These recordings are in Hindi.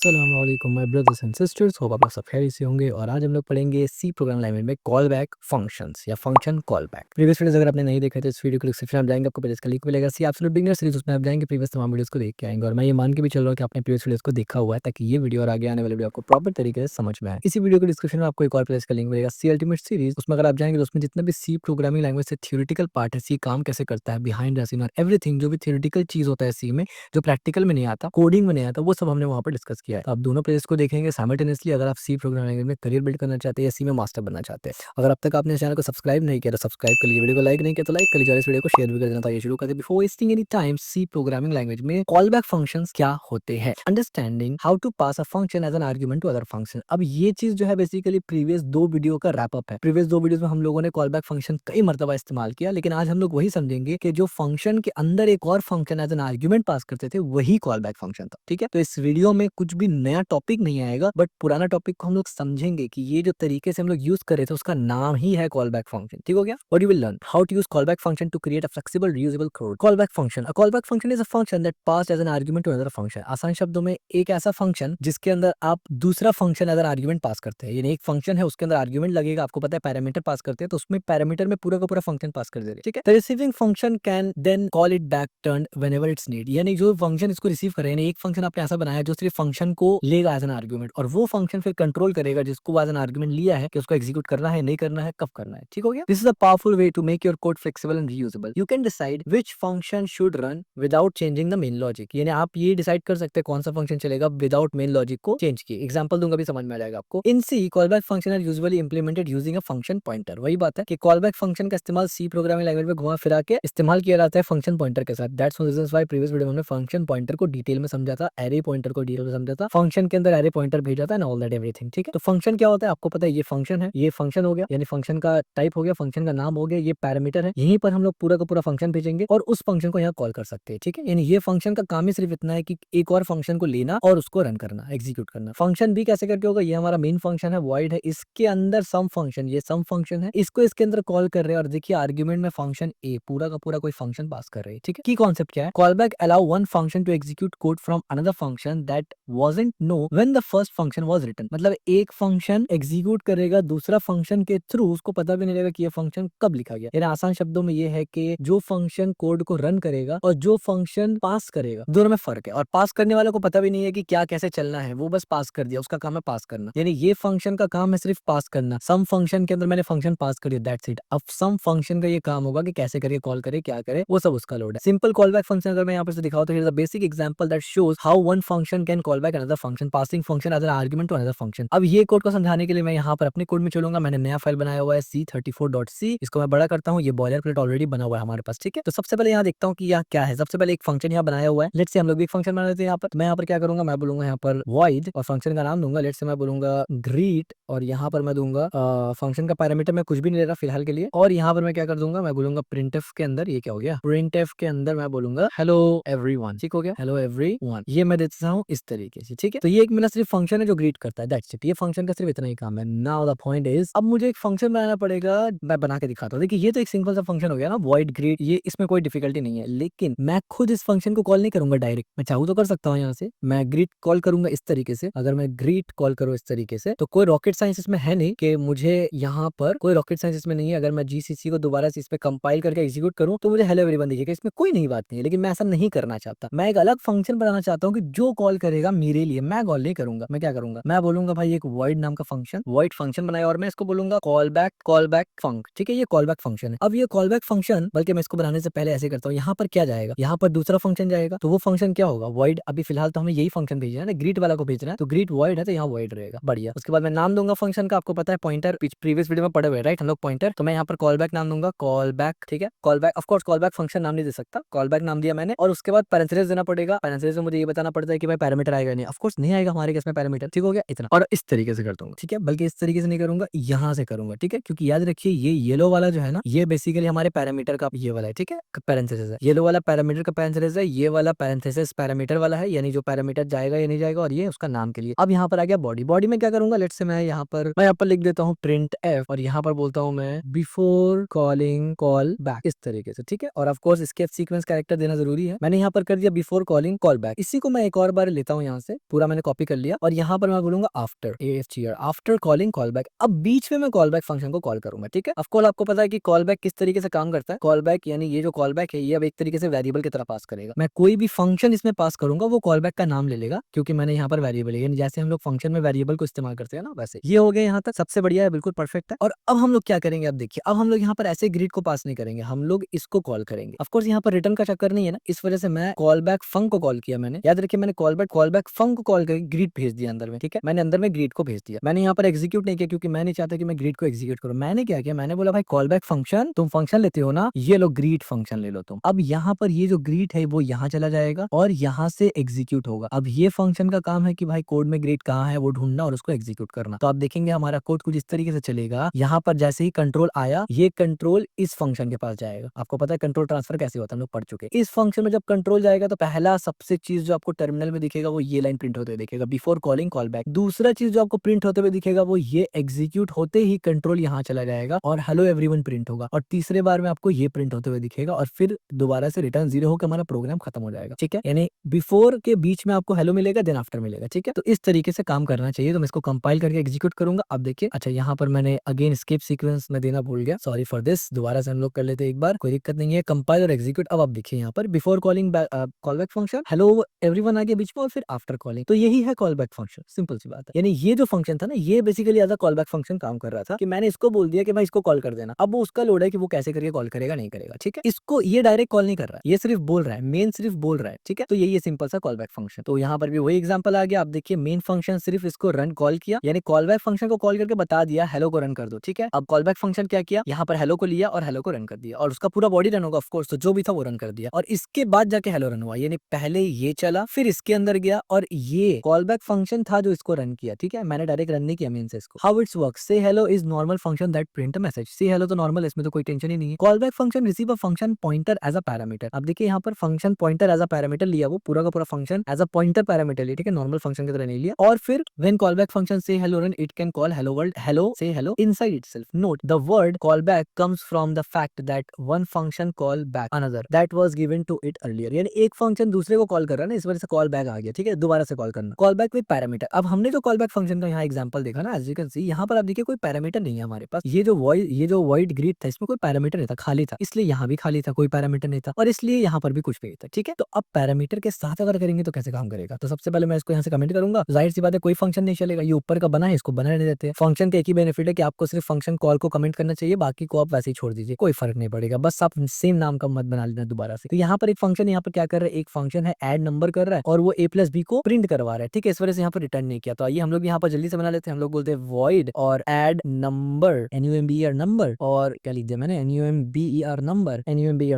अस्सलाम वालेकुम my brothers and sisters, hope आप लोग सब खैरियत से होंगे। और आज हम लोग पढ़ेंगे सी प्रोग्राम लैंग्वेज में कॉल बैक फंक्शंस या function call back. Previous videos अगर आपने नहीं देखे तो इस वीडियो को डिस्क्रिप्शन में जाएंगे, आपको प्लेलिस्ट का लिंक मिलेगा। सी एब्सोल्यूट बिगिनर सीरीज, उसमें आप जाएंगे प्रीवियस तमाम वीडियोस को देख के आएंगे। और मैं ये मान के भी चल रहा हूँ कि आपने प्रीवियस वीडियोस को देखा हुआ है, ताकि ये वीडियो और आगे आने वाले वीडियो आपको प्रॉपर तरीके से समझ में आए। इसी वीडियो के डिस्क्रिप्शन में आपको एक और प्लेलिस्ट का लिंक मिलेगा, सी अल्टीमेट सीरीज। उसमें अगर आप जाएंगे तो उसमें जितना भी सी प्रोग्रामिंग लैंग्वेज से थ्योरेटिकल पार्ट है, सी काम कैसे करता है, बिहाइंड द सीन और एवरीथिंग, जो भी थ्योरेटिकल चीज होता है सी में, जो प्रैक्टिकल में नहीं आता, कोडिंग में नहीं आता, वो सब हमने वहाँ पर डिस्कस किया है। तो आप दोनों प्लेलिस्ट को देखेंगे साइमल्टेनियसली, अगर आप सी प्रोग्रामिंग लैंग्वेज में करियर बिल्ड करना चाहते हैं या सी में मास्टर बनना चाहते हैं। अगर अब तक आपने इस चैनल को सब्सक्राइब नहीं किया तो सब्सक्राइब कर लीजिए, वीडियो को लाइक नहीं किया तो लाइक कर लीजिए और इस वीडियो को शेयर भी कर देना। तो ये शुरू करते हैं। Before wasting any time, C programming language में कॉल बैक फंक्शंस क्या होते हैं, understanding how to pass a function as an argument to other function. अब ये चीज जो है बेसिकली प्रीवियस दो वीडियो का रैप अप है। प्रीवियस दो वीडियोस में हम लोगों ने कॉल बैक फंक्शन कई मर्तबा इस्तेमाल किया, लेकिन आज हम लोग वही समझेंगे कि जो फंक्शन के अंदर एक और फंक्शन एज एन आर्गुमेंट पास करते थे, वही कॉल बैक फंक्शन था। ठीक है, तो इस वीडियो में कुछ भी नया टॉपिक नहीं आएगा, बट पुराना टॉपिक को हम लोग समझेंगे कि ये जो तरीके से हम लोग यूज कर रहे थे उसका नाम ही है कॉल बैक फंक्शन। ठीक हो गया। What you will learn how to use call back function to create a flexible reusable code. Call back function, a call back function is a function that passed as an argument to another function. आसान शब्दों में एक ऐसा फंक्शन जिसके अंदर आप दूसरा फंक्शन एज एन आर्गुमेंट पास करते हैं। यानी एक फंक्शन है, उसके अंदर आर्गुमेंट लगेगा, आपको पता है पैरामीटर पास करते हैं, तो उसमें पैरामीटर में पूरा का पूरा फंक्शन पास कर दे रहे हैं। ठीक है, the receiving function can then call it back turn whenever it's need. यानी जो फंक्शन इसको रिसीव कर रहे हैं, एक फंक्शन आपने ऐसा बनाया जो सिर्फ फंक्शन को लेगा एज एन आर्गुमेंट, और वो फंक्शन फिर कंट्रोल करेगा जिसको एज एन आर्गुमेंट लिया है कि उसको एग्जीक्यूट करना है, नहीं करना है, कब करना है। ठीक हो गया। This is a powerful way to make your code flexible and reusable. You can decide which function should run without changing the main logic. यानी आप ये डिसाइड कर सकते हैं कौन सा फंक्शन चलेगा विदाउट मेन लॉजिक को चेंज किए। एग्जांपल दूंगा, भी समझ में आ जाएगा आपको। In C, callback function are usually implemented using a function pointer. वही बात है कि कॉलबैक फंक्शन का इस्तेमाल सी प्रोग्रामिंग लैंग्वेज में घुमा फिरा के इस्तेमाल किया जाता है फंक्शन पॉइंटर के साथ। That's one reasons why previous video में हमने फंक्शन पॉइंटर को डिटेल में समझा था, एरे पॉइंटर को डिटेल में समझा था, फंक्शन के अंदर एरे पॉइंटर भेजा था एंड ऑल दैट एवरीथिंग। ठीक है, तो फंक्शन क्या होता है आपको पता है, ये फंक्शन है, ये फंक्शन हो गया, यानी फंक्शन का टाइप हो गया, फंक्शन का नाम हो गया, ये पैरामीटर है, यहीं पर हम लोग पूरा का पूरा फंक्शन भेजेंगे और उस फंक्शन को यहाँ कॉल कर सकते हैं। ठीक है, यानी ये फंक्शन का काम ही सिर्फ इतना है कि एक और फंक्शन को लेना और उसको रन करना, एग्जीक्यूट करना। फंक्शन भी कैसे करके होगा, ये हमारा मेन फंक्शन है, वॉइड है, इसके अंदर सम फंक्शन, ये सम फंक्शन है, इसको इसके अंदर कॉल कर रहे हैं और देखिए आर्ग्यूमेंट में फंक्शन ए पूरा का पूरा कोई फंक्शन पास कर रहे हैं। ठीक है, की कॉन्सेप्ट क्या है, call back allow one function to execute code from another function that wasn't know when the first function was written। मतलब एक फंक्शन एग्जीक्यूट करेगा दूसरा फंक्शन के थ्रू, उसको पता भी नहीं लगेगा कि ये फंक्शन कब लिखा गया। यानी आसान शब्दों में ये है कि जो फंक्शन कोड को रन करेगा और जो फंक्शन पास करेगा, दोनों में फर्क है। और पास करने वाले को पता भी नहीं है कि क्या कैसे चलना है, वो बस पास कर दिया, उसका काम है पास करना। यानी ये फंक्शन का काम है सिर्फ पास करना। सम फंक्शन के अंदर मैंने फंक्शन पास कर दिया, दैट्स इट। अब सम फंक्शन का ये काम होगा कि कैसे करिए, कॉल करे, क्या करे, वो सब उसका लोड है। सिंपल कॉल बैक फंक्शन अगर मैं यहाँ पर से दिखाऊं तो here is the basic example that shows how one function can call back another function, passing function as an argument to another function. अब ये कोड को समझाने के लिए मैं यहाँ पर अपने कोड में चलूंगा। मैंने नया फाइल बनाया हुआ है c34.c, इसको मैं बड़ा करता हूँ, ये बॉयलर प्लेट ऑलरेडी बना हुआ है हमारे पास। ठीक है, तो सबसे पहले यहाँ देखता हूँ कि यह क्या है। सबसे पहले एक फंक्शन यहाँ बनाया हुआ है, लेट्स से हम लोग भी एक फंक्शन बना लेते हैं यहाँ पर। मैं यहाँ पर क्या करूंगा, मैं बोलूंगा यहाँ पर void और फंक्शन का नाम दूंगा, लेट्स से मैं बोलूंगा ग्रीट, और यहाँ पर मैं दूंगा फंक्शन का पैरामीटर मैं कुछ भी नहीं ले रहा फिलहाल के लिए। और यहाँ पर मैं क्या कर दूंगा, मैं बोलूंगा प्रिंटफ के अंदर, ये क्या हो गया, प्रिंटफ के अंदर मैं बोलूंगा हेलो एवरीवन। ठीक हो गया, हेलो एवरीवन, ये मैं देता हूँ इस तरीके से। ठीक है, तो ये एक मेरा सिर्फ फंक्शन है जो ग्रीट करता है, दैट्स इट। ये फंक्शन का सिर्फ इतना ही काम है। नाउ द पॉइंट इज, अब मुझे एक फंक्शन बनाना पड़ेगा, मैं बना के दिखाता हूँ। देखिए ये तो एक सिंपल सा फंक्शन हो गया ना, वॉइड ग्रीट, ये इसमें कोई डिफिकल्टी नहीं है। लेकिन मैं खुद इस फंक्शन को कॉल नहीं करूंगा डायरेक्ट, मैं चाहूँ तो कर सकता हूँ यहाँ से, मैं ग्रीट कॉल करूंगा इस तरीके से। अगर मैं ग्रीट कॉल करूँ इस तरीके से तो कोई रॉकेट साइंस इसमें है नहीं कि मुझे यहाँ पर कोई रॉकेट साइंस इसमें नहीं है। अगर मैं जीसीसी को दोबारा से इस पे कंपाइल करके एग्जीक्यूट करूँ तो मुझे हेलो एवरीवन दिखेगा, इसमें कोई नई बात नहीं है। लेकिन मैं ऐसा नहीं करना चाहता, मैं एक अलग फंक्शन बनाना चाहता हूँ कि जो कॉल करेगा मेरे लिए, मैं कॉल नहीं करूंगा। मैं क्या करूंगा, मैं बोलूंगा भाई एक वॉइड नाम का फंक्शन, वॉइड फंक्शन बनाया और मैं इसको बोलूंगा कॉल बैक फंक। ठीक है, ये कॉल बैक फंक्शन है। अब ये कॉल बैक फंक्शन, बल्कि मैं इसको बनाने से पहले ऐसे करता हूँ, यहाँ पर क्या जाएगा, यहाँ पर दूसरा फंक्शन जाएगा, तो वो फंक्शन क्या होगा, वॉइड। अभी फिलहाल तो हमें यही फंक्शन भेजना है ना, ग्रीट वाला को भेजना है, तो ग्रीट वॉइड है तो यहाँ वॉइड रहेगा, बढ़िया। उसके बाद मैं नाम दूंगा फंक्शन का, आपको पता है पॉइंटर, प्रीवियस वीडियो में पढ़े हुए राइट हम लोग पॉइंटर। तो मैं यहाँ पर कॉल बैक नाम दूंगा, कॉल बैक। ठीक है, call back, of course call back function नाम नहीं दे सकता, कॉल बैक नाम दिया मैंने। और उसके बाद पैरेंथेसिस देना पड़ेगा, पैरेंथेसिस में मुझे ये बताना पड़ता है कि भाई पैरामीटर आएगा नहीं, ऑफ कोर्स नहीं आएगा हमारे केस में पैरामीटर। ठीक हो गया इतना, और इस तरीके से कर दूंगा। ठीक है, बल्कि इस तरीके से नहीं करूंगा, यहाँ से करूंगा। ठीक है, क्योंकि याद रखिए ये येलो वाला जो है ना, ये बेसिकली हमारे पैरामीटर का ये वाला है। ठीक है, पैरेंथेसिस है, येलो वाला पैरामीटर का पैरेंथेसिस है, ये वाला पैरेंथेसिस पैरामीटर वाला है, यानी जो पैरामीटर जाएगा या नहीं जाएगा, और ये उसका नाम के लिए। अब यहाँ पर आ गया बॉडी। बॉडी में क्या करूंगा, लेट्स से मैं यहाँ पर लिख देता हूँ प्रिंट एफ, और यहाँ पर बोलता हूँ मैं बिफोर कॉलिंग कॉल बैक, इस तरीके से। ठीक है, और ऑफ कोर्स इसके सीक्वेंस कैरेक्टर देना जरूरी है। मैंने यहाँ पर कर दिया बिफोर कॉलिंग कॉल बैक। इसी को मैं एक और बार लेता हूँ यहाँ से, पूरा मैंने कॉपी कर लिया और यहाँ पर मैं बोलूंगा after AFGR after calling call back. अब बीच में मैं कॉल बैक फंक्शन को कॉल करूंगा, ठीक है। ऑफ कोर्स आपको पता है कि कॉल बैक किस तरीके से काम करता है। कॉल बैक यानी ये जो कॉल बैक है ये अब एक तरीके से वेरिएबल की तरह पास करेगा। मैं कोई भी फंक्शन इसमें पास करूंगा वो कॉल बैक का नाम ले लेगा, क्योंकि मैंने यहाँ पर वेरिएबल है, यानी जैसे हम लोग फंक्शन में वेरिएबल को इस्तेमाल करते हैं ना, वैसे। ये हो गया यहाँ तक सबसे बढ़िया है, बिल्कुल परफेक्ट है। और अब हम लोग क्या करेंगे, अब देखिए, अब हम लोग यहाँ पर ऐसे ग्रीड को पास नहीं करेंगे, हम लोग इसको कॉल करेंगे। ऑफ कोर्स यहाँ पर रिटर्न का चक्कर नहीं है ना, इस वजह से मैं कॉल बैक फंक को कॉल किया। मैंने याद रखिए, मैंने कॉल बैक फंक को कॉल करके ग्रीड भेज दिया अंदर में, ठीक है। मैंने अंदर में ग्रीड को भेज दिया। मैंने यहाँ पर एग्जीक्यूट नहीं किया, क्योंकि मैं नहीं चाहता कि मैं ग्रीड को एग्जीक्यूट करूँ। मैंने क्या किया, मैंने बोला भाई कॉल बैक फंक्शन, तुम फंक्शन लेते हो ना, ये लो ग्रीड फंक्शन ले लो तुम। अब यहाँ पर ये जो ग्रीड है वो यहाँ चला जाएगा और यहाँ से एग्जीक्यूट होगा। अब ये फंक्शन का काम है कि भाई कोड में ग्रीड कहाँ है वो ढूंढना और उसको एग्जीक्यूट करना। तो आप देखेंगे हमारा कोड कुछ इस तरीके से चलेगा। यहाँ पर जैसे ही कंट्रोल आया, ये कंट्रोल इस फंक्शन के पास जाएगा। आपको पता है कंट्रोल ट्रांसफर कैसे होता है, हम लोग पढ़ चुके हैं। इस फंक्शन में जब कंट्रोल जाएगा तो पहला सबसे चीज जो आपको टर्मिनल में दिखेगा वो ये लाइन प्रिंट होते हुए दिखेगा, बिफोर कॉलिंग कॉल बैक। दूसरा चीज जो आपको प्रिंट होते हुए दिखेगा वो ये एग्जीक्यूट होते ही कंट्रोल यहाँ चला जाएगा और हेलो एवरीवन प्रिंट होगा। और तीसरे बार में आपको ये प्रिंट होते हुए दिखेगा और फिर दोबारा से रिटर्न 0 होकर हमारा प्रोग्राम खत्म हो जाएगा, ठीक है। यानी बिफोर के बीच में आपको हेलो मिलेगा, देन आफ्टर मिलेगा, ठीक है। तो इस तरीके से काम करना चाहिए। तो मैं इसको कंपाइल करके एग्जीक्यूट करूंगा। अब देखिए, अच्छा यहाँ पर मैंने अगेन स्किप सीक्वेंस में देना भूल गया, सॉरी फॉर दिस। दोबारा से हम लोग कर लेते हैं एक बार, कोई दिक्कत नहीं है। कंपाइल और एग्जीक्यूट। अब आप देखिए यहाँ पर before calling call back function, hello everyone आगे बीच में और फिर आफ्टर कॉलिंग। तो यही है कॉल बैक फंक्शन, सिंपल सी बात है। यानी ये जो फंक्शन था ना, ये basically as a call back function काम कर रहा था, कि मैंने इसको बोल दिया कि भाई इसको कॉल कर देना। अब वो उसका लोड है कि वो कैसे करके कॉल करेगा नहीं करेगा, ठीक है। इसको ये डायरेक्ट कॉल नहीं कर रहा है, ये सिर्फ बोल रहा है, मेन सिर्फ बोल रहा है, ठीक है। तो यही है सिंपल सा कॉल बैक फंक्शन। तो यहाँ पर भी वही एग्जांपल आ गया। आप देखिए मेन फंक्शन सिर्फ इसको रन कॉल किया, यानी कॉल बैक फंक्शन को कॉल करके बता दिया हेलो को रन कर दो, ठीक है। अब कॉल बैक फंक्शन क्या किया, यहाँ पर हेलो को लिया और हेलो को रन कर दिया और उसका पूरा बॉडी रन होगा ऑफ कोर्स, तो जो भी था वो रन कर दिया और इसके बाद जाके हेलो रन हुआ। यानी पहले ये चला, फिर इसके अंदर गया और ये कॉल बैक फंक्शन था जो इसको रन किया, ठीक है। मैंने डायरेक्ट रन नहीं किया मेन से इसको। How it's work, say hello is normal function that print a message. Say hello तो नॉर्मल है, इसमें तो कोई टेंशन ही नहीं है। Call back function receive a function pointer as a parameter. अब देखिए यहाँ पर function pointer as a parameter लिया, वो पूरा का पूरा function as a pointer parameter लिया, ठीक है, नॉर्मल फंक्शन की तरह नहीं लिया। और फिर व्हेन कॉल बैक फंक्शन से hello run, it can call hello world, hello से hello inside itself. Note the word call back comes from the fact that one function call back another that was given to it earlier. यानी एक फंक्शन दूसरे को कॉल कर रहा है ना, इस वजह से कॉल बैक आ गया, ठीक है, दोबारा से कॉल करना। Call back with parameter. अब हमने जो कॉल बैक फंक्शन का यहाँ एग्जांपल देखा ना, एज यू कैन सी यहाँ पर आप देखिए कोई पैरामीटर नहीं है हमारे पास। ये जो वॉइड ग्रीड था इसमें कोई पैरामीटर नहीं था, खाली था, इसलिए यहाँ भी खाली था, कोई पैरामीटर नहीं था और इसलिए यहाँ पर भी कुछ नहीं था, ठीक है। तो अब पैरामीटर के साथ अगर करेंगे तो कैसे काम करेगा, तो सबसे पहले मैं इसको यहाँ से कमेंट करूंगा। जाहिर सी बात है कोई फंक्शन नहीं चलेगा, ये ऊपर का बना है, इसको बना नहीं देते। फंक्शन का एक ही बेनिफिट है कि आपको सिर्फ फंक्शन कॉल को कमेंट करना चाहिए, बाकी को आप वैसे ही छोड़ दीजिए, कोई फर्क नहीं पड़ेगा, बस आप सेम नाम का मत बना लेना दोबारा से। तो यहाँ पर एक फंक्शन यहाँ पर क्या कर रहा है, एक फंक्शन है ऐड नंबर कर रहा है और वो a प्लस बी को प्रिंट करवा रहा है, ठीक है, इस वजह से यहाँ पर रिटर्न नहीं किया। तो आइए हम लोग यहाँ पर जल्दी से बना लेते हैं। हम लोग बोलते हैं वॉइड और ऐड नंबर, NUMBER नंबर, और क्या लिख दिया मैंने, NUMBER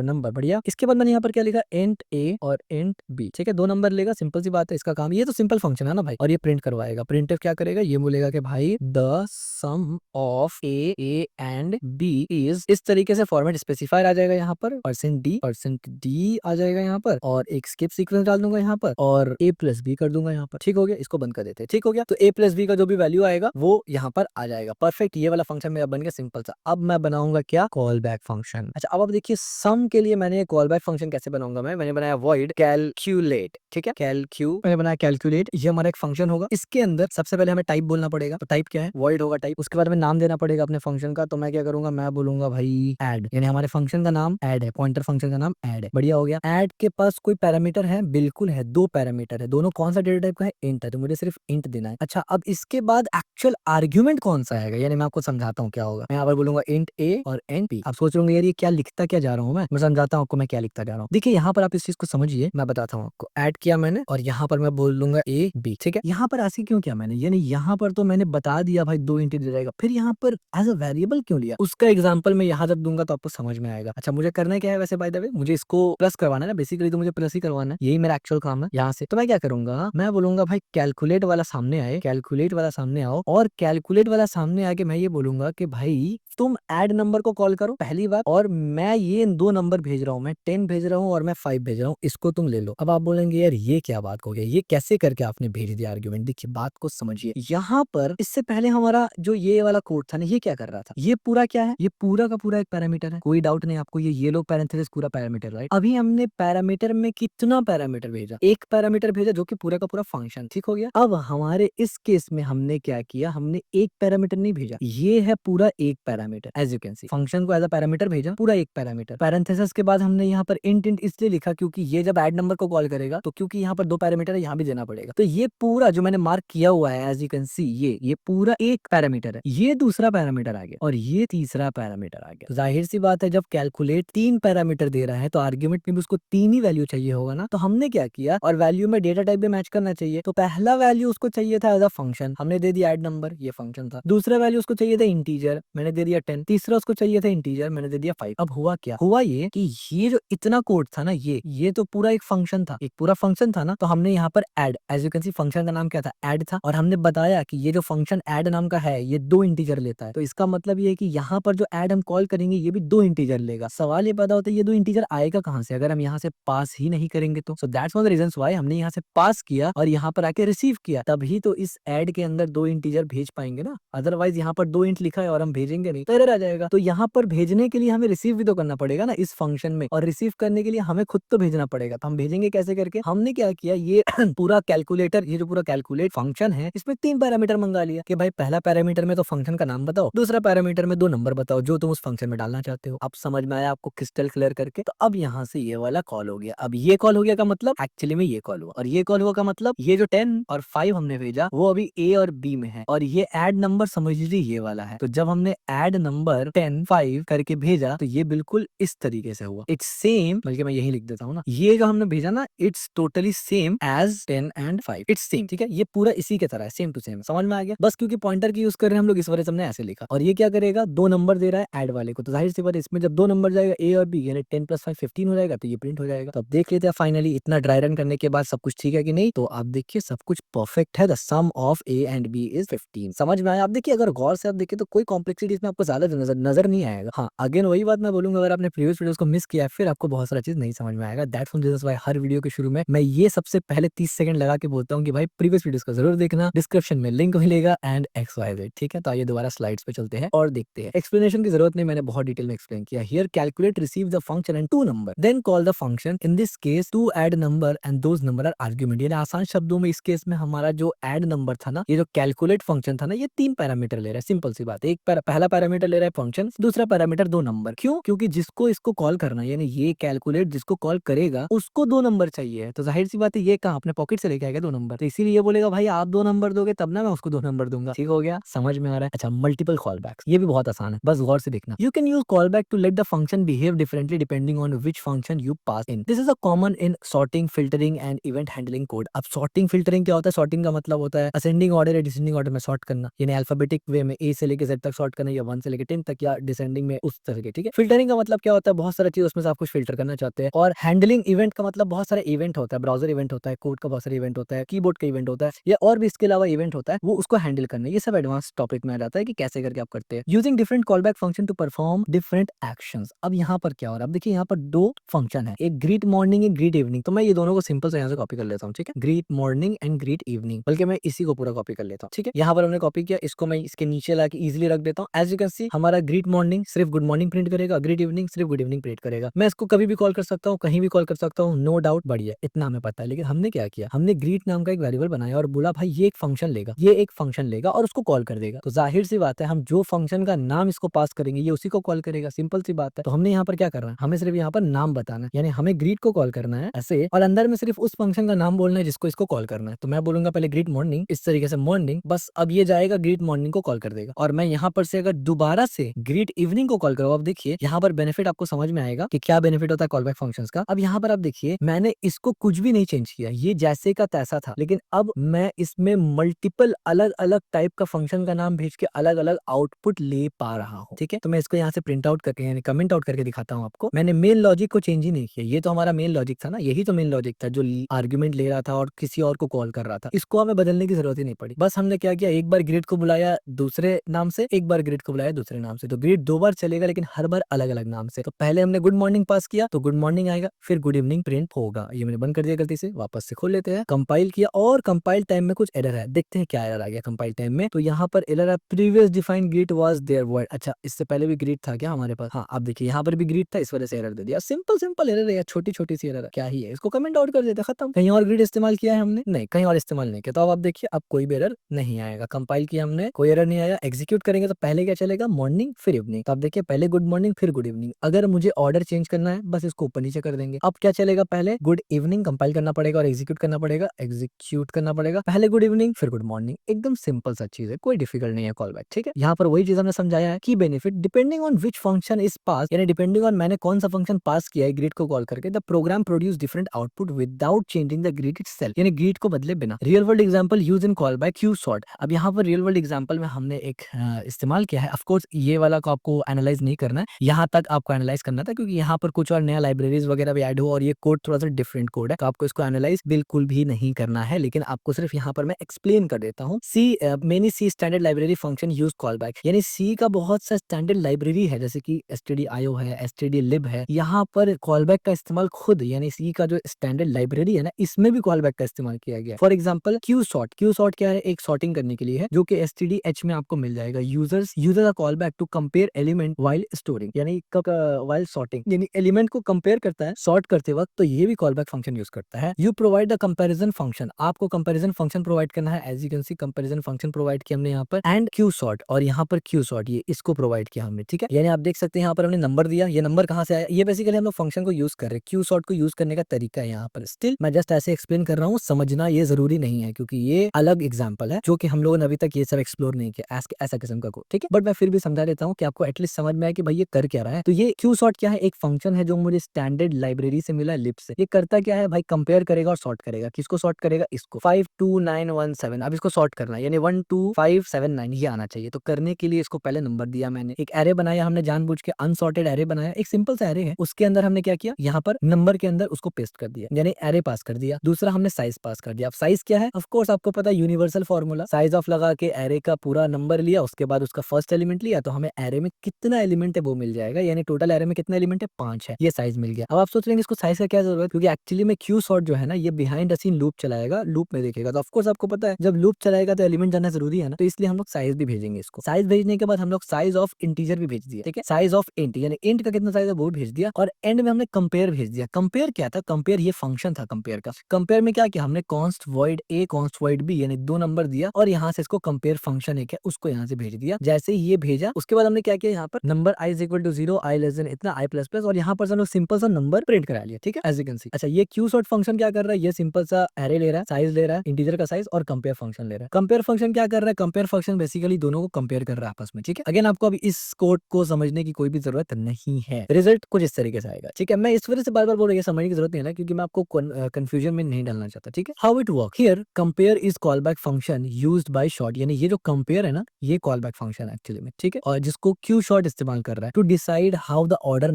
नंबर, बढ़िया। इसके बाद मैंने यहाँ पर क्या लिखा, इंट a और इंट b, ठीक है, दो नंबर लेगा, सिंपल सी बात है इसका काम। ये तो सिंपल फंक्शन है ना भाई, और ये प्रिंट करवाएगा। प्रिंट क्या करेगा, ये बोलेगा कि भाई the sum of a and b is, इस तरीके से फॉर्मेट स्पेसिफायर आ जाएगा यहाँ पर, %d आ जाएगा यहाँ पर, और एक स्किप सीक्वेंस डाल दूंगा यहाँ पर और a प्लस बी कर दूंगा यहाँ पर, ठीक हो गया। इसको बंद कर देते हैं, ठीक हो गया। तो a प्लस बी का जो भी वैल्यू आएगा वो यहाँ पर आ जाएगा, परफेक्ट। ये वाला फंक्शन मेरा बन गया सिंपल सा। अब मैं बनाऊंगा क्या, कॉल बैक फंक्शन। अच्छा अब देखिए सम के लिए मैंने कॉल बैक फंक्शन कैसे बनाऊंगा, मैंने बनाया वॉइड कैलकुलेट, ठीक है, मैंने बनाया कैलकुलेट। ये हमारा एक फंक्शन होगा, इसके अंदर सबसे पहले हमें टाइप बोलना पड़ेगा। तो टाइप क्या है, वॉइड होगा टाइप। उसके बाद में नाम देना पड़ेगा अपने फंक्शन का। तो मैं क्या करूंगा, मैं बोलूंगा भाई ऐड, यानी हमारे फंक्शन का नाम ऐड है, पॉइंटर फंक्शन का नाम ऐड है, बढ़िया हो गया। ऐड के पास कोई पैरामीटर है, बिल्कुल है, दो पैरामीटर है, दोनों कौन सा डेटा टाइप का है, इंट है, तो मुझे सिर्फ इंट देना है। अच्छा अब इसके बाद एक्चुअल आर्ग्यूमेंट कौन सा आएगा, यानी मैं आपको समझाता हूँ क्या होगा। मैं यहाँ पर बोलूंगा इंट a और इंट b। आप सोच रहे होंगे यार ये क्या लिखता क्या जा रहा हूँ मैं समझाता हूँ आपको मैं क्या लिखता जा रहा हूँ। देखिए यहाँ पर आप इस चीज को समझिए, मैं बताता हूँ आपको। ऐड किया मैंने और यहाँ पर मैं बोल दूंगा a b, ठीक है। यहाँ पर ऐसे क्यों किया मैंने, यानी यहाँ पर तो मैंने बता दिया भाई दो इंट दे जाएगा, फिर यहाँ पर एज अ वेरिएबल क्यों लिया, उसका एग्जाम्पल मैं यहाँ तक दूंगा तो आपको समझ में आएगा। अच्छा मुझे करना क्या है वैसे, बाय द वे मुझे इसको प्लस करवाना है ना, बेसिकली तो मुझे प्लस ही करवाना है, यही मेरा एक्चुअल काम है। यहाँ से तो मैं क्या करूंगा, मैं बोलूंगा भाई कैलकुलेट वाला सामने आए, कैलकुलेट वाला सामने आओ, और कैलकुलेट वाला सामने आके मैं ये बोलूंगा कि भाई तुम ऐड नंबर को कॉल करो पहली बार, और मैं ये दो नंबर भेज रहा हूँ, मैं 10 भेज रहा हूँ और मैं 5 भेज रहा हूँ, इसको तुम ले लो। अब आप बोलेंगे यार ये क्या बात हो गया, ये कैसे करके आपने भेज दिया आर्ग्यूमेंट। देखिए बात को समझिए, यहाँ पर इससे पहले हमारा जो ये वाला कोड था ना, ये क्या कर रहा था, ये पूरा क्या है, ये पूरा का पूरा एक पैरामीटर है, कोई डाउट नहीं आपको, ये येलो पैरेंथेसिस पूरा पैरामीटर, राइट। अभी हमने पैरामीटर में कितना पैरामीटर भेजा, एक पैरामीटर भेजा जो कि पूरा का पूरा फंक्शन। ठीक हो गया। अब हमारे इस केस में हमने क्या किया, हमने एक पैरामीटर नहीं भेजा, ये है पूरा एक parameter. As you can see function को एज अ पैरामीटर भेजा, पूरा एक पैरामीटर। पैरेंथेसिस के बाद हमने यहाँ पर इंट इंट इसलिए लिखा क्योंकि ये जब ऐड नंबर को कॉल करेगा तो क्योंकि यहाँ पर दो पैरामीटर है, यहाँ भी देना पड़ेगा। तो ये पूरा जो मैंने मार्क किया हुआ है एज यू कैन सी, ये पूरा एक पैरामीटर है, ये दूसरा पैरामीटर आ गया और ये तीसरा पैरामीटर आ गया। तो जाहिर सी बात है जब कैलकुलेट तीन पैरामीटर दे रहा है तो आर्ग्यूमेंट में भी उसको तीन ही वैल्यू चाहिए होगा ना। तो हमने क्या किया, और वैल्यू में डेटा टाइप भी मैच करना चाहिए, तो पहला वैल्यू उसको चाहिए था एज अ फंक्शन, हमने दे दिया ऐड नंबर, ये फंक्शन था। दूसरा वैल्यू उसको चाहिए था इंटीजर, मैंने दे दिया 10। तीसरा उसको चाहिए था इंटीजर, मैंने दे दिया 5। अब हुआ क्या, हुआ ये कि ये जो इतना कोड था ना, ये तो पूरा एक फंक्शन था, एक पूरा फंक्शन था ना। तो हमने यहाँ पर add, as you can see function का नाम क्या था, ऐड था, और हमने बताया कि ये जो फंक्शन ऐड नाम का है ये दो इंटीजर लेता है। तो इसका मतलब ये है कि यहाँ पर जो ऐड हम कॉल करेंगे ये भी दो इंटीजर लेगा। सवाल ये पैदा होता है ये दो इंटीजर आएगा कहाँ से अगर हम यहाँ से पास ही नहीं करेंगे तो। So that's one of the reasons why हमने यहाँ से पास किया और यहाँ पर आके रिसीव किया, तभी तो इस ऐड के अंदर दो इंटीजर भेज पाएंगे ना। अदरवाइज यहाँ पर दो इंट लिखा है और हम भेजेंगे नहीं तो एरर आ जाएगा। तो यहाँ पर भेजने के लिए हमें रिसीव भी तो करना पड़ेगा ना इस फंक्शन में, और रिसीव करने के लिए हमें खुद तो भेजना पड़ेगा। तो हम भेजेंगे कैसे करके, हमने क्या किया, ये पूरा कैलकुलेटर, ये जो पूरा कैलकुलेट फंक्शन है इसमें तीन पैरामीटर मंगा लिया कि भाई पहला पैरामीटर में तो फंक्शन का नाम बताओ, दूसरा पैरामीटर में दो नंबर बताओ जो तुम उस फंक्शन में डालना चाहते हो। अब समझ में आया आपको क्रिस्टल क्लियर करके। तो अब यहाँ से ये वाला कॉल हो गया। अब ये कॉल हो गया का मतलब एक्चुअली में ये कॉल हुआ, और ये कॉल हुआ का मतलब ये जो 10 और 5 हमने भेजा वो अभी ए और बी में है, और ये ऐड नंबर समझ लीजिए ये वाला है। तो जब हमने ऐड नंबर 10 5 करके भेजा तो ये बिल्कुल इस तरीके से हुआ। इट्स सेम, बल्कि मैं यही लिख देता हूँ ना, ये जो हमने भेजा ना it's totally same as 10 and 5, it's same. ठीक है, ये पूरा इसी के तरह है, सेम टू सेम। समझ में आ गया। बस क्योंकि पॉइंटर की यूज कर रहे हैं हम लोग इस वजह से हमने ऐसे लिखा। और ये क्या करेगा, दो नंबर दे रहा है ऐड वाले को, तो जाहिर सी बात है इसमें जब दो नंबर जाएगा ए और बी यानी 10 + 5 15 हो जाएगा, तो ये प्रिंट हो जाएगा। तो अब देख लेते हैं फाइनली इतना ड्राई रन करने के बाद सब कुछ ठीक है कि नहीं। तो आप देखिए सब कुछ परफेक्ट है। The sum of A and B is 15। समझ में आया। आप देखिए अगर गौर से आप देखिए तो कोई कॉम्प्लेक्सिटी इसमें आपको ज्यादा नजर नहीं आएगा। हाँ, अगेन वही बात मैं बोलूंगा, अगर आपने प्रीवियस वीडियोस को मिस किया है फिर आपको बहुत सारा चीज नहीं समझ में आएगा। दैट्स व्हाई हर वीडियो के शुरू में मैं ये सबसे पहले 30 सेकंड लगा के बोलता हूँ कि भाई प्रीवियस वीडियोस को जरूर देखना, डिस्क्रिप्शन में लिंक मिलेगा एंड XYZ। ठीक है, तो आइए दोबारा स्लाइड्स पे चलते हैं और देखते हैं। एक्सप्लेनेशन की जरूरत नहीं, मैंने बहुत डिटेल में एक्सप्लेन किया। Here calculate receive the function and two number, then call the function, in this case to add number and those number are argument. यानी आसान शब्दों में इस केस में हमारा जो ऐड नंबर था ना, ये जो कैलकुलेट फंक्शन था ना, ये तीन पैरामीटर ले रहा है। सिंपल सी बात है, पहला पैरामीटर ले रहा है फंक्शन, दूसरा पैरामीटर दो नंबर। क्यों? क्योंकि जिसको इसको कॉल करना है यानी ये कैलकुलेट जिसको कॉल करेगा उसको दो नंबर चाहिए। तो जाहिर सी बात है ये कहाँ अपने पॉकेट से लेके आएगा दो नंबर, तो इसीलिए ये बोलेगा भाई आप दो नंबर दोगे तब ना मैं उसको दो नंबर दूंगा। ठीक हो गया, समझ में आ रहा है। अच्छा, मल्टीपल कॉल बैक, ये भी बहुत आसान है, बस गौर से देखना। You can use call back to let the function behave differently depending on which function you pass in. This is a common in sorting, filtering and event handling code. अब सॉर्टिंग फिल्टरिंग क्या होता है, सॉर्टिंग का मतलब होता है असेंडिंग ऑर्डर या डिसेंडिंग ऑर्डर में सॉर्ट करना, यानी अल्फाबेटिक वे में ए से लेके जेड तक सॉर्ट करना, या 1 से लेके 10 तक, या डिसेंडिंग में उस तरह के। ठीक है, फिल्टरिंग का मतलब क्या होता है, बहुत सारा चीज उसमें से आप कुछ फिल्टर करना चाहते हैं। और हैंडलिंग इवेंट का मतलब बहुत सारे इवेंट होता है, ब्राउजर इवेंट होता है, कोड का बहुत सारे इवेंट होता है, कीबोर्ड का इवेंट होता है, या और भी इसके अलावा इवेंट होता है, वो उसको हैंडल करना। ये सब एडवांस टॉपिक में आ जाता है कि कैसे करके आप करते हैं। Using different callback function to perform different actions. अब यहाँ पर क्या हो रहा है, अब देखिए यहाँ पर दो फंक्शन है, एक ग्रीट मॉर्निंग, एक ग्रीट इवनिंग। तो मैं ये दोनों को सिंपल से यहाँ से कॉपी कर लेता हूँ। ठीक है, greet morning and greet evening, बल्कि मैं इसी को पूरा कॉपी कर लेता हूँ। ठीक है, यहाँ पर हमने कॉपी किया, इसको मैं इसके नीचे लाके इजिली रख देता हूँ। एज यू कैन सी हमारा ग्रीट मॉर्निंग सिर्फ गुड मॉर्निंग प्रिंट करेगा, ग्रीट इवनिंग सिर्फ गुड इवनिंग प्रिंट करेगा। मैं इसको कभी भी कॉल कर सकता हूँ, कहीं भी कॉल कर सकता हूँ, नो डाउट, बढ़िया, इतना हमें पता है। लेकिन हमने क्या किया, हमने ग्रीट नाम का एक वेरिएबल बनाया और बोला भाई ये एक फंक्शन लेगा, ये एक फंक्शन लेगा और उसको कॉल कर देगा। तो जाहिर सी बात है हम जो फंक्शन का नाम इसको पास करेंगे ये उसी को कॉल करेगा, सिंपल सी बात है। तो हमने यहाँ पर क्या करना है, हमें सिर्फ यहाँ पर नाम बताना है, यानी हमें ग्रीट को कॉल करना है ऐसे, और अंदर में सिर्फ उस फंक्शन का नाम बोलना है जिसको इसको कॉल करना है। तो मैं बोलूंगा पहले ग्रीट मॉर्निंग, इस तरीके से मॉर्निंग, बस अब ये जाएगा ग्रीट मॉर्निंग को कॉल कर देगा। और मैं यहाँ पर से अगर दोबारा से ग्रीट इवनिंग को कॉल करूँ, अब देखिए यहाँ पर बेनिफिट आपको समझ में आएगा कि क्या बेनिफिट होता है कॉल बैक फंक्शंस का। अब यहाँ पर आप देखिए मैंने इसको कुछ भी नहीं चेंज किया, ये जैसे का तैसा था, लेकिन अब मैं इसमें मल्टीपल अलग अलग टाइप का फंक्शन का नाम भेज के अलग अलग आउटपुट ले पा रहा हूँ। ठीक है, तो मैं इसको यहाँ से प्रिंट आउट करके यानी कमेंट आउट करके दिखाता हूँ आपको। मैंने मेन लॉजिक को चेंज ही नहीं किया, ये तो हमारा मेन लॉजिक था ना, यही तो मेन लॉजिक था जो आर्ग्यूमेंट ले रहा था और किसी और को कॉल कर रहा था। इसको हमें बदलने की जरूरत ही नहीं पड़ी। बस हमने क्या किया, एक बार ग्रिड को बुलाया दूसरे नाम से, एक बार ग्रिड को बुलाया दूसरे नाम से। तो ग्रिड दो बार चलेगा लेकिन हर बार अलग अलग नाम से। तो पहले हमने गुड मॉर्निंग पास किया तो गुड मॉर्निंग आएगा, फिर गुड इवनिंग प्रिंट होगा। ये मैंने बंद कर दिया गलती से, वापस से खोल लेते हैं। कंपाइल किया और कंपाइल टाइम में कुछ एरर है, देखते हैं क्या एरर आ गया कंपाइल टाइम में। तो यहाँ पर एरर है, previous defined greet was there word. अच्छा, इससे पहले भी ग्रीट था क्या हमारे पास? हाँ, आप देखिए यहाँ पर भी ग्रीट था, इस वजह से एरर दे दिया। सिंपल सिंपल एरर है, छोटी छोटी सी एरर है, क्या ही है, इसको कमेंट आउट कर देते, खत्म। कहीं और ग्रीट इस्तेमाल किया है हमने? नहीं, कहीं और इस्तेमाल नहीं किया। तो अब आप देखिए, अब कोई भी एरर नहीं आएगा। कंपाइल किया हमने, कोई एरर नहीं आया। एग्जीक्यूट करेंगे तो पहले क्या चलेगा? मॉर्निंग फिर इवनिंग। तो आप देखिए, पहले गुड मॉर्निंग फिर गुड इवनिंग। अगर मुझे ऑर्डर चेंज करना है, बस इसको ऊपर नीचे कर देंगे। अब क्या चलेगा? पहले गुड इवनिंग कंपाइल करना पड़ेगा और एग्जीक्यूट करना पड़ेगा। एग्जीक्यूट करना पड़ेगा, पहले गुड इवनिंग फिर गुड मॉर्निंग। एकदम सिंपल सा चीज है, कोई डिफिकल्ट नहीं है कॉल बैक। ठीक है, यहाँ पर वही चीज हमने समझाया है कि benefit depending on which function is pass, यानी डिपेंडिंग ऑन मैंने कौन सा फंक्शन पास किया है ग्रीड को कॉल करके, the program produce different output without changing the greet itself, यानी ग्रीड को बदले बिना। Real world example use in call back Q sort. अब यहाँ पर रियल वर्ल्ड एग्जांपल में हमने एक इस्तेमाल किया है। ऑफ कोर्स ये वाला को आपको एनालाइज नहीं करना है, यहाँ तक आपको एनालाइज करना था, क्योंकि यहाँ पर कुछ और नया लाइब्रेरीज वगैरह भी ऐड हो और ये कोड थोड़ा सा डिफरेंट कोड है, तो आपको इसको एनालाइज बिल्कुल भी नहीं करना है। लेकिन आपको सिर्फ यहाँ पर मैं एक्सप्लेन कर देता हूँ। C many C standard library function use call back, यानी सी का बहुत सा स्टैंडर्ड लाइब्रेरी है, जैसे कि stdio है, stdlib है। यहाँ पर कॉल बैक का इस्तेमाल खुद, यानी सी का जो स्टैंडर्ड लाइब्रेरी है ना, इसमें भी कॉल बैक का इस्तेमाल किया गया है। For example Q sort. Q sort क्या है? एक सॉर्टिंग करने के लिए है, जो कि stdh में आपको मिल जाएगा। यूजर्स यूजर का call back to compare element while storing, यानी वाइल सॉर्टिंग, यानी एलिमेंट को कंपेयर करता है सॉर्ट करते वक्त, तो ये भी कॉल बैक फंक्शन यूज करता है। You provide the comparison function, आपको कंपैरिजन फंक्शन प्रोवाइड करना है। As you can see comparison function provide किया हमने यहाँ पर, एंड क्यू सॉर्ट, और यहाँ पर क्यू सॉर्ट, ये इसको प्रोवाइड किया हमने। ठीक है, यानी आप देख सकते हैं यहाँ पर हमने नंबर दिया। ये नंबर कहाँ से आया? ये बेसिकली हम लोग फंक्शन को यूज कर रहे हैं। क्यू सॉर्ट को यूज करने का तरीका है यहाँ पर। स्टिल मैं जस्ट ऐसे एक्सप्लेन कर रहा हूँ, समझना ये जरूरी नहीं है, क्योंकि ये अलग एग्जाम्पल है जो कि हम लोगों ने अभी तक ये सब एक्सप्लोर नहीं किया ऐसा किस्म का कोड। ठीक है, बट मैं फिर भी समझा देता हूँ कि आपको एटलीस्ट समझ में आए कि भाई ये कर क्या रहा है। तो ये क्यू सॉर्ट क्या है? एक फंक्शन है जो मुझे स्टैंडर्ड लाइब्रेरी से मिला है, लिब से। ये करता क्या है भाई? कंपेयर करेगा और सॉर्ट करेगा। किसको सॉर्ट करेगा? इसको। 52917, अब इसको सॉर्ट करना है, यानी 12579 ये आना चाहिए। तो करने के लिए इसको पहले नंबर दिया मैंने, एक एरे बनाया हमने जानबूझ के, अनसॉर्टेड एरे बनाया, एक सिंपल सा एरे है। उसके अंदर हमने क्या किया? यहाँ पर नंबर के अंदर उसको पेस्ट कर दिया, यानी एरे पास कर दिया। दूसरा हमने साइज पास कर दिया। अब साइज क्या है? ऑफ कोर्स आपको पता है, यूनिवर्सल फॉर्मूला, साइज ऑफ लगा के एरे का पूरा नंबर लिया, उसके बाद उसका फर्स्ट एलिमेंट लिया, तो हमें एरे में कितना एलिमेंट है वो मिल जाएगा, यानी टोटल एरे में कितना एलिमेंट है? 5 है। ये साइज मिल गया। अब आप सोच रहे हैं इसको साइज का क्या जरूरत है, क्योंकि एक्चुअली में क्यू सॉर्ट जो है ना, ये बिहाइंड द सीन लूप चलाएगा, लूप में देखेगा। तो ऑफ कोर्स आपको पता है, जब लूप चलाएगा तो एलिमेंट जाना जरूरी है ना, तो इसलिए हम लोग साइज भी भेजेंगे इसको। साइज भेजने के बाद हम लोग साइज ऑफ इंटीजर भी भेज दिया। ठीक है, साइज ऑफ इंट, यानी इंट का कितना साइज है वो भेज दिया, और एंड में हमने कंपेयर भेज दिया। कंपेयर क्या था? कंपेयर ये फंक्शन था कंपेयर का। कंपेयर में क्या किया हमने? कॉन्स्ट वॉइड ए कॉन्स्ट वॉइड बी, यानी 2 नंबर दिया, और यहाँ से इसको कंपेयर फंक्शन एक है उसको यहाँ से भेज दिया। जैसे ही ये भेजा, उसके बाद हमने क्या किया? यहाँ पर number i is equal to 0, i less than इतना, i प्लस प्लस, और यहाँ पर हम लोग सिंपल सा नंबर प्रिंट करा लिया। ठीक है, एज यू कैन सी। अच्छा, ये क्यू सॉर्ट फंक्शन क्या कर रहा है? ये सिंपल सा एरे ले रहा है, साइज ले रहा है, इंटीजर का साइज, और कंपेयर फंक्शन ले रहा है। कंपेयर फंक्शन क्या कर रहा है? कंपेयर फंक्शन बेसिकली दोनों को कंपेयर कर रहा है आपस में। ठीक है, अगेन आपको अभी इस कोड को समझने की कोई भी जरूरत नहीं है, रिजल्ट कुछ इस तरीके से आएगा। ठीक है, मैं इस वजह से बार बार बोल रही हूँ, समझने की जरूरत नहीं है ना, क्योंकि मैं आपको कंफ्यूजन में नहीं डालना चाहता। ठीक है, how it work here, compare is call back function used by short, यानी ये जो कंपेयर है ना, ये कॉल बैक फंक्शन है एक्चुअली में। ठीक है, और जिसको क्यू शॉर्ट इस्तेमाल कर रहा है to decide how the order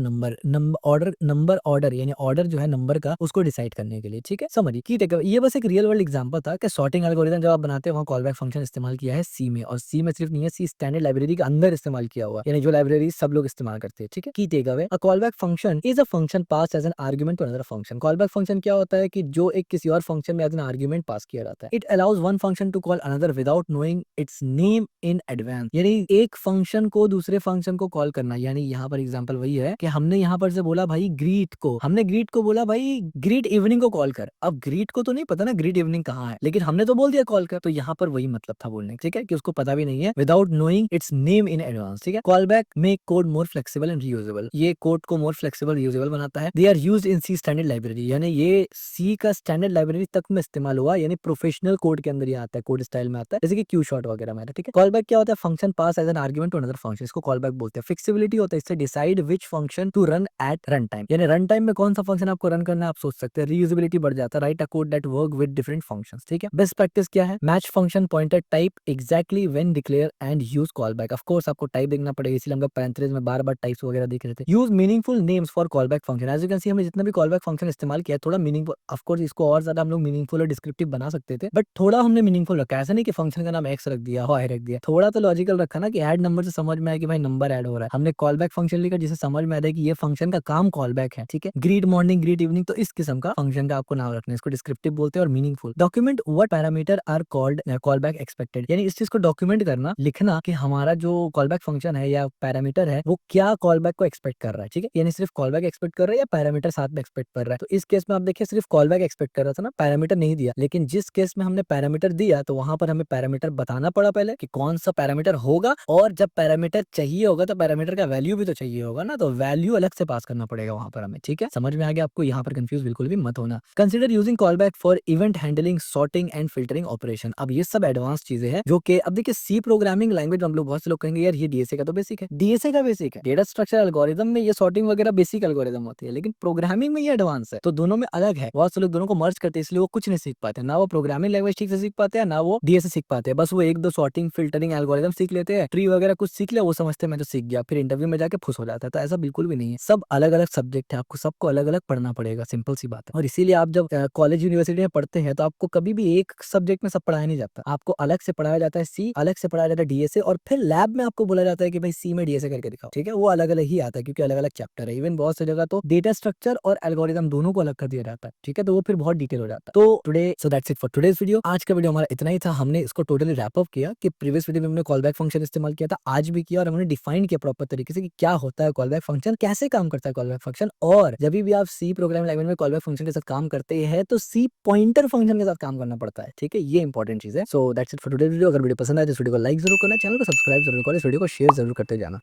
order यानी ऑर्डर जो है नंबर का, उसको डिसाइड करने के लिए। ठीक है, समझिए की टेक, ये बस एक रियल वर्ल्ड एग्जांपल था कि सॉर्टिंग एल्गोरिथम जब आप बनाते हैं वहाँ कॉल बैक फंक्शन इस्तेमाल किया है सी में, और सी में सिर्फ नहीं है, सी स्टैंडर्ड लाइब्रेरी के अंदर इस्तेमाल किया हुआ, यानी जो लाइब्रेरी सब लोग इस्तेमाल करते हैं। ठीक है, की take away, a call back function is a function pass as an argument to another function. Call back function क्या होता है कि जो एक किसी और फंक्शन में एज एन आर्गुमेंट पास किया जाता है। It allows one function to call another without knowing its name in advance, यानी एक फंक्शन को दूसरे फंक्शन को कॉल करना। यानी यहाँ पर एग्जांपल वही है कि हमने यहाँ पर से बोला भाई ग्रीट को, हमने ग्रीट को बोला भाई ग्रीट इवनिंग को कॉल कर। अब ग्रीट को तो नहीं पता ना ग्रीट इवनिंग कहाँ है, लेकिन हमने तो बोल दिया कॉल कर, तो यहाँ पर वही मतलब था बोलने। ठीक है, कि उसको पता भी नहीं है, without knowing its name in advance. ठीक है, call back make code more flexible and reusable, ये कोड को मोर फ्लेक्सिबल रीयूजेबल बनाता है। They are used in C standard library, यानी ये सी का स्टैंडर्ड लाइब्रेरी तक में इस्तेमाल हुआ, यानी प्रोफेशनल कोड के अंदर ये आता है, कोड स्टाइल में आता है, जैसे कि क्यू शॉर्ट वगैरह में आता है। ठीक है, कॉल बैक क्या होता है? Function pass as an argument to another function, इसको कॉल बैक बोलते हैं। फ्लेक्सिबिलिटी होता है, इससे decide which function to run at run time, यानी रन टाइम में कौन सा फंक्शन आपको रन करना है आप सोच सकते हैं। रीयूजेबिलिटी बढ़ जाता है, right a code that work with different functions. ठीक है, बेस्ट प्रैक्टिस क्या है? Match function pointer type exactly when declare and use call back. Of course आपको टाइप देखना पड़ेगा, इसलिए हम लोग पैरेंथेसिस में बार-बार टाइप्स वगैरह देख रहे थे। Use meaningful names for call back function, as you can see हमने जितना भी कॉल बैक फंक्शन इस्तेमाल किया थोड़ा मीनिंगफुल, ऑफ कोर्स इसको और ज्यादा हम लोग मीनिंगफुल और डिस्क्रिप्टिव बना सकते थे, बट थोड़ा हमने मीनिंगफुल रखा। ऐसा नहीं कि फंक्शन का नाम एक्स रख दिया, वाई रख दिया, थोड़ा तो लॉजिकल रखा ना, कि ऐड नंबर से समझ में आया कि भाई नंबर ऐड हो रहा है। हमने कॉल बैक फंक्शन लिखा जिसे समझ में आ रहा है कि ये फंक्शन का काम कॉल बैक है। ठीक है, ग्रीड मॉर्निंग ग्रीड इवनिंग, तो इस किस्म का फंक्शन का आपको नाम रखना है, इसको डिस्क्रिप्टिव बोलते हैं। और meaningful document what parameter are called call back expected, यानी इस चीज को डॉक्यूमेंट करना, लिखना कि हमारा जो कॉल बैक फंक्शन है या पैरामीटर है वो क्या कॉल बैक को एक्सपेक्ट कर रहा है। ठीक है, यानी सिर्फ कॉल बैक एक्सपेक्ट कर रहा है या पैरामीटर साथ में एक्सपेक्ट कर रहा है। तो इस केस में आप देखिए सिर्फ कॉल बैक एक्सपेक्ट कर रहा था ना, पैरामीटर नहीं दिया, लेकिन जिस केस में हमने पैरामीटर दिया तो वहां पर हमें पैरामीटर बताना पड़ा पहले कि कौन सा पैरामीटर होगा, और जब पैरामीटर चाहिए होगा तो पैरामीटर का वैल्यू भी तो चाहिए होगा ना, तो वैल्यू अलग से पास करना पड़ेगा वहां पर हमें। ठीक है, समझ में आ गया आपको? यहाँ पर कंफ्यूज बिल्कुल भी मत होना। Consider using call back for event handling, sorting and filtering operation. अब ये सब एडवांस चीजें हैं जो कि अब देखिए सी प्रोग्रामिंग लैंग्वेज हम लोग बहुत से लोग कहेंगे यार ये डीएसए का तो बेसिक है, डीएसए का बेसिक है, डेटा स्ट्रक्चर एल्गोरिदम में ये सॉर्टिंग वगैरह बेसिक एल्गोरिदम होती है, लेकिन प्रोग्रामिंग में ये एडवांस है, तो दोनों में अलग है। बहुत से लोग दोनों को मर्ज करते हैं, इसलिए वो कुछ नहीं सीख पाते, ना वो प्रोग्रामिंग लैंग्वेज ठीक से सीख पाते हैं, ना वो डीएसए सीख पाते हैं। बस वो एक दो सॉर्टिंग फिल्टरिंग एल्गोरिदम सीख लेते हैं, ट्री वगैरह कुछ सीख लिया, वो समझते हैं मैं तो सीख गया, फिर इंटरव्यू में जाके फुस हो जाता है। तो ऐसा बिल्कुल भी नहीं है, सब अलग अलग सब्जेक्ट है, आपको सबको अलग अलग पढ़ना पड़ेगा, सिंपल सी बात है। और इसीलिए आप जब कॉलेज यूनिवर्सिटी में पढ़ते हैं तो आपको कभी भी एक सब्जेक्ट में सब पढ़ाया नहीं जाता, आपको अलग से पढ़ाया जाता है सी, अलग से पढ़ाया जाता है डीएसए, और फिर लैब में आपको बोला जाता है कि भाई सी में डीएसए करके दिखाओ। ठीक है, वो अलग अलग ही आता है क्योंकि अलग अलग चैप्टर है। इवन बहुत सी जगह तो डेटा स्ट्रक्चर और एल्गोरिदम दोनों को अलग कर दिया जाता है। ठीक है, तो वो फिर बहुत डिटेल हो जाता है। तो today so that's it for today's video. आज का वीडियो हमारा इतना ही था। हमने इसको टोटली रैप अप किया कि प्रीवियस वीडियो में हमने कॉल बैक फंक्शन इस्तेमाल किया था, आज भी किया, और हमने डिफाइन किया प्रॉपर तरीके से कि क्या होता है कॉल बैक फंक्शन, कैसे काम करता है कॉल बैक फंक्शन, और जब भी आप सी प्रोग्रामिंग लैंग्वेज में कॉल बैक फंक्शन के साथ काम करते हैं तो सी पॉइंटर फंक्शन के साथ काम करना पड़ता है। ठीक है, ये इंपॉर्टेंट चीज है। So that's it for today video. अगर वीडियो पसंद आए तो इस वीडियो को लाइक जरूर करना, चैनल को सब्सक्राइब जरूर करें, इस वीडियो को शेयर जरूर करते जाना।